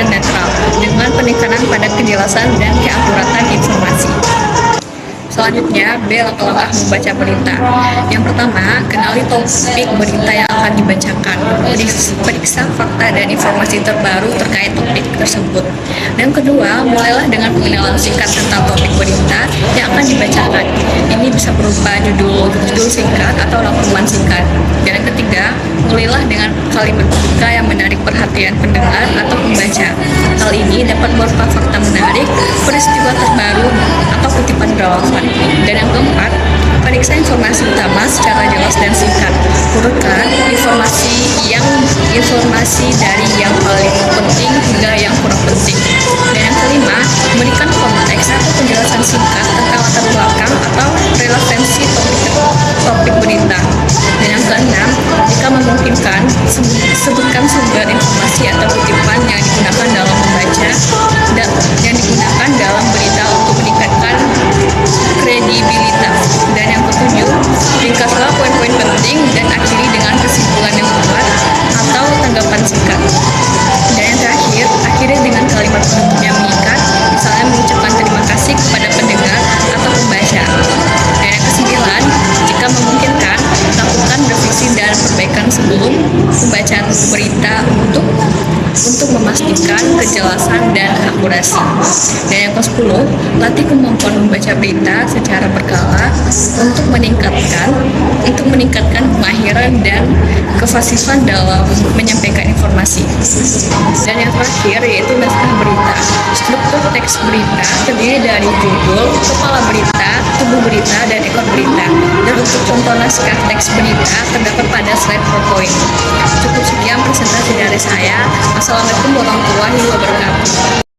dan netral dengan penekanan pada kejelasan dan keakuratan informasi. Selanjutnya, B. Langkah-langkah membaca berita. Yang pertama, kenali topik berita yang akan dibacakan. Periksa fakta dan informasi terbaru terkait topik tersebut. Dan kedua, mulailah dengan pengenalan singkat tentang topik berita yang akan dibacakan. Ini bisa berupa judul singkat atau rangkuman singkat. Dan yang ketiga, mulailah dengan kalimat pembuka yang menarik perhatian pendengar atau pembaca. Hal ini dapat berupa fakta menarik, peristiwa terbaru, atau kutipan relevan. Dan yang keempat, periksa informasi utama secara jelas dan singkat. Urutkan informasi dari yang paling penting hingga yang kurang penting. Dan yang kelima, berikan konteks atau penjelasan singkat tentang latar belakang atau relevansi topik berita. Dan yang keenam, jika memungkinkan, sebutkan sumber informasi atau kutipan yang digunakan dalam membaca yang digunakan dalam berita untuk meningkatkan kredibilitas. Dan yang ketujuh, ringkaslah poin-poin penting dan akhiri dengan kesimpulan yang kuat atau tanggapan singkat. Dan yang terakhir, akhiri dengan kalimat penutup yang mengikat, misalnya mengucapkan terima kasih kepada pendengar atau pembaca. Dan yang kesembilan, jika memungkinkan, lakukan revisi dan perbaikan sebelum pembacaan berita untuk memastikan kejelasan dan akurasi. Dan yang ke-10, latih kemampuan membaca berita secara berkala untuk meningkatkan kemahiran dan kefasihan dalam menyampaikan informasi. Dan yang terakhir yaitu naskah berita. Struktur teks berita terdiri dari judul, kepala berita, tubuh berita, dan ekor berita. Dan untuk contoh naskah teks berita terdapat pada slide PowerPoint. Cukup sekian presentasi dari saya. Assalamualaikum warahmatullahi wabarakatuh.